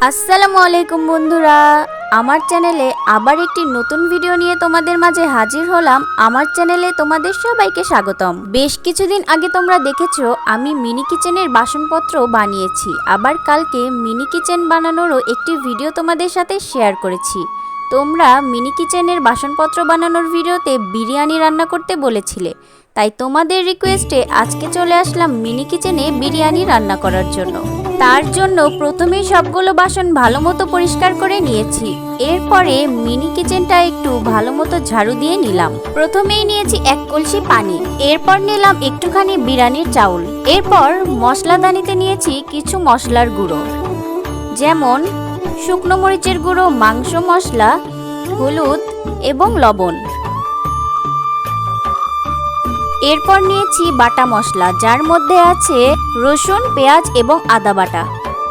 আসসালামু আলাইকুম বন্ধুরা, আমার চ্যানেলে আবার একটি নতুন ভিডিও নিয়ে তোমাদের মাঝে হাজির হলাম। আমার চ্যানেলে তোমাদের সবাইকে স্বাগতম। বেশ কিছুদিন আগে তোমরা দেখেছো আমি মিনি কিচেনের বাসনপত্র বানিয়েছি, আবার কালকে মিনি কিচেন বানানোরও একটি ভিডিও তোমাদের সাথে শেয়ার করেছি। তোমরা মিনি কিচেনের বাসনপত্র বানানোর ভিডিওতে বিরিয়ানি রান্না করতে বলেছিলে, তাই তোমাদের রিকোয়েস্টে আজকে চলে আসলাম মিনি কিচেনে বিরিয়ানি রান্না করার জন্য। তার জন্য প্রথমেই সবগুলো বাসন ভালো মতো পরিষ্কার করে নিয়েছি। এরপরে মিনি কিচেনটা একটু ভালো মতো ঝাড়ু দিয়ে নিলাম। প্রথমেই নিয়েছি 1 কলসি পানি, এরপর নিলাম একটুখানি বিরিয়ানির চাউল। এরপর মশলাদানিতে নিয়েছি কিছু মশলার গুঁড়ো, যেমন শুকনো মরিচের গুঁড়ো, মাংস মশলা, হলুদ এবং লবণ। এরপর নিয়েছি বাটা মশলা, যার মধ্যে আছে রসুন, পেঁয়াজ এবং আদা বাটা,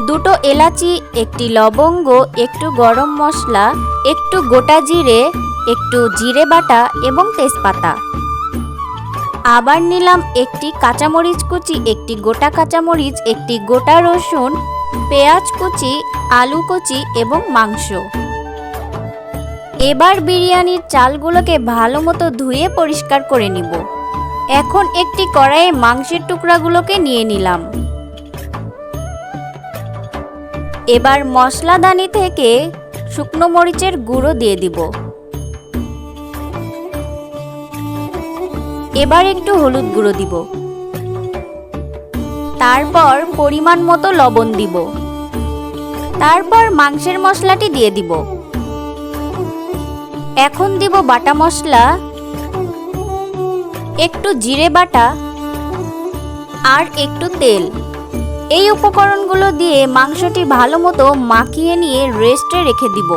2টো এলাচি, 1টি লবঙ্গ, একটু গরম মশলা, একটু গোটা জিরে, একটু জিরে বাটা এবং তেজপাতা। আবার নিলাম 1টি কাঁচামরিচ কুচি, 1টি গোটা কাঁচামরিচ, 1টি গোটা রসুন, পেঁয়াজ কুচি, আলু কুচি এবং মাংস। এবার বিরিয়ানির চালগুলোকে ভালো মতো ধুয়ে পরিষ্কার করে নিব। এখন একটি কড়াইয়ে মাংসের টুকরাগুলোকে নিয়ে নিলাম। এবার মশলাদানি থেকে শুকনো মরিচের গুঁড়ো দিয়ে দিব। এবার একটু হলুদ গুঁড়ো দিব। তারপর পরিমাণ মতো লবণ দিব। তারপর মাংসের মশলাটি দিয়ে দিব। এখন দিব বাটা মশলা, একটু জিরে বাটা আর একটু তেল। এই উপকরণগুলো দিয়ে মাংসটি ভালো মতো মাখিয়ে নিয়ে রেস্টে রেখে দিব।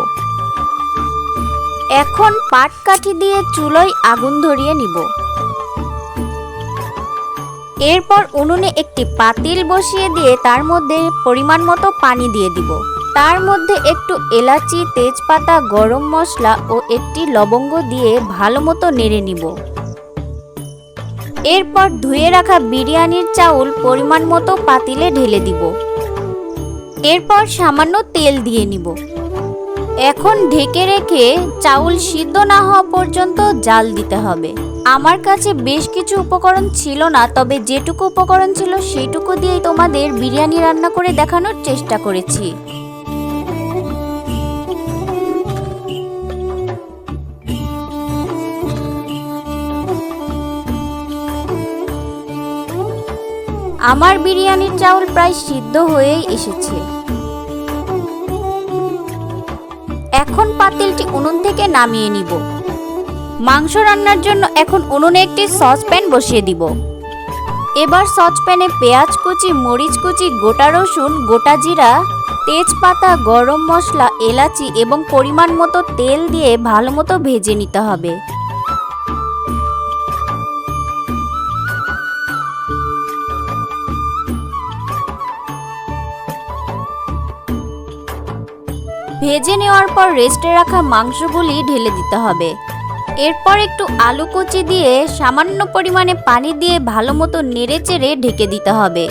এখন পাটকাঠি দিয়ে চুলোয় আগুন ধরিয়ে নিব। এরপর উনুনে একটি পাতিল বসিয়ে দিয়ে তার মধ্যে পরিমাণ মতো পানি দিয়ে দিব। তার মধ্যে একটু এলাচি, তেজপাতা, গরম মশলা ও 1টি লবঙ্গ দিয়ে ভালো মতো নেড়ে নিব। এরপর ধুয়ে রাখা বিরিয়ানির চাউল পরিমাণ মতো পাতিলে ঢেলে দিব। এরপর সামান্য তেল দিয়ে নিব। এখন ঢেকে রেখে চাউল সিদ্ধ না হওয়া পর্যন্ত জাল দিতে হবে। আমার কাছে বেশ কিছু উপকরণ ছিল না, তবে যেটুকু উপকরণ ছিল সেইটুকু দিয়েই তোমাদের বিরিয়ানি রান্না করে দেখানোর চেষ্টা করেছি। আমার বিরিয়ানির চাউল প্রায় সিদ্ধ হয়েই এসেছে। এখন পাতিলটি উনুন থেকে নামিয়ে নিব। মাংস রান্নার জন্য এখন উনুনে একটি সসপ্যান বসিয়ে দিব। এবার সসপ্যানে পেঁয়াজ কুচি, মরিচ কুচি, গোটা রসুন, গোটা জিরা, তেজপাতা, গরম মশলা, এলাচি এবং পরিমাণ মতো তেল দিয়ে ভালো মতো ভেজে নিতে হবে। ভেজে নেওয়ার পর রেস্টে রাখা মাংসগুলি ঢেলে দিতে হবে। এরপর একটু আলু কুচি দিয়ে সামান্য পরিমাণে পানি দিয়ে ভালো মতো নেড়ে চেড়ে ঢেকে দিতে হবে।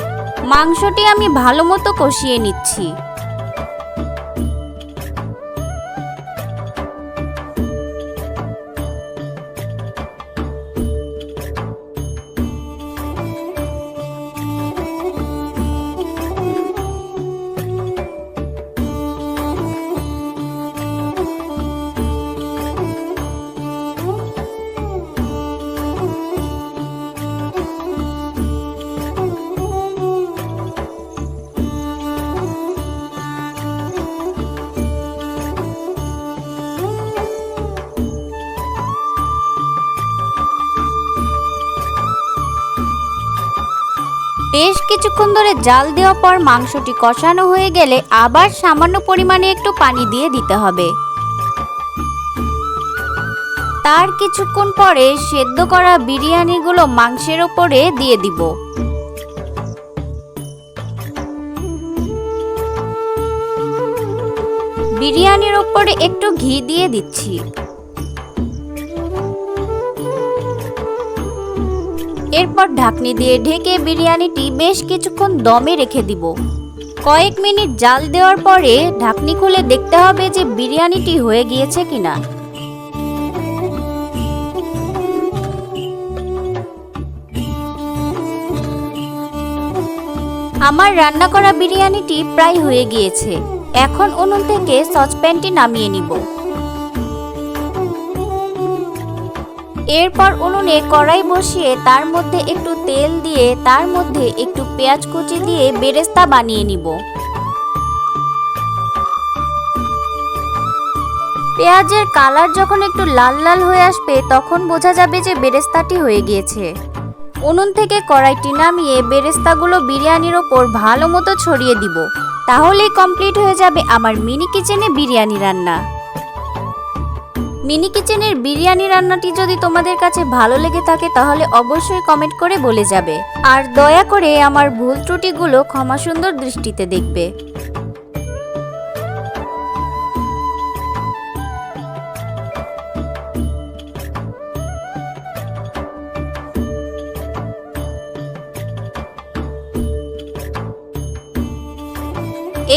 মাংসটি আমি ভালো মতো কষিয়ে নিচ্ছি। বেশ কিছুক্ষণ ধরে জাল দেওয়ার পর মাংসটি কষানো হয়ে গেলে আবার সামান্য পরিমাণে একটু পানি দিয়ে দিতে হবে। তার কিছুক্ষণ পরে সেদ্ধ করা বিরিয়ানিগুলো মাংসের ওপরে দিয়ে দিব। বিরিয়ানির ওপরে একটু ঘি দিয়ে দিচ্ছি। এরপর ঢাকনি দিয়ে ঢেকে বিরিয়ানিটি বেশ কিছুক্ষণ দমে রেখে দিব। কয়েক মিনিট জাল দেওয়ার পরে ঢাকনি খুলে দেখতে হবে যে বিরিয়ানিটি হয়ে গিয়েছে কিনা। আমার রান্না করা বিরিয়ানিটি প্রায় হয়ে গিয়েছে। এখন উনুন থেকে সসপ্যানটি নামিয়ে নিব। এরপর উনুনে কড়াই বসিয়ে তার মধ্যে একটু তেল দিয়ে তার মধ্যে একটু পেঁয়াজ কুচি দিয়ে বেরেস্তা বানিয়ে নিব। পেঁয়াজের কালার যখন একটু লাল লাল হয়ে আসবে তখন বোঝা যাবে যে বেরেস্তাটি হয়ে গিয়েছে। উনুন থেকে কড়াইটি নামিয়ে বেরেস্তাগুলো বিরিয়ানির ওপর ভালো মতো ছড়িয়ে দিব। তাহলেই কমপ্লিট হয়ে যাবে আমার মিনি কিচেনে বিরিয়ানি রান্না। মিনি কিচেনের বিরিয়ানি রান্নাটি যদি তোমাদের কাছে ভালো লেগে থাকে তাহলে অবশ্যই কমেন্ট করে বলে যাবে। আর দয়া করে আমার ভুল ত্রুটিগুলো ক্ষমা সুন্দর দৃষ্টিতে দেখবে।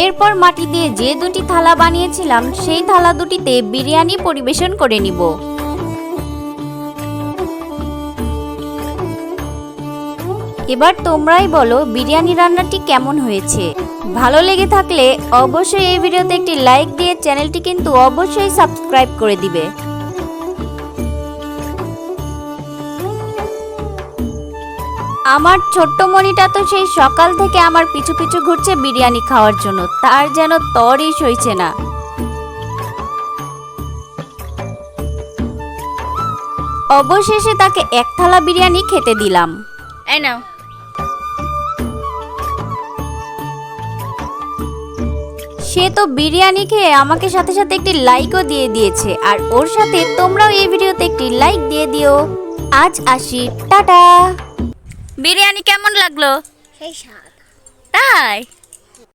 এরপর মাটি দিয়ে যে দুটি থালা বানিয়েছিলাম সেই থালা দুটিতে বিরিয়ানি পরিবেশন করে নিব। এবার তোমরাই বলো বিরিয়ানি রান্নাটি কেমন হয়েছে। ভালো লেগে থাকলে অবশ্যই এই ভিডিওতে একটি লাইক দিয়ে চ্যানেলটি কিন্তু অবশ্যই সাবস্ক্রাইব করে দিবে। আমার ছোট্ট মনিটা তো সেই সকাল থেকে আমার পিছু পিছু ঘুরছে বিরিয়ানি খাওয়ার জন্য, তার যেন তরই সইছে না। অবশেষে তাকে এক থালা বিরিয়ানি খেতে দিলাম। এই নাও। সে তো বিরিয়ানি খেয়ে আমাকে সাথে সাথে একটি লাইকও দিয়ে দিয়েছে। আর ওর সাথে তোমরাও এই ভিডিওতে একটি লাইক দিয়ে দিও। আজ আসি, টাটা। বিরিয়ানি কেমন লাগলো? সেই স্বাদ। তাই?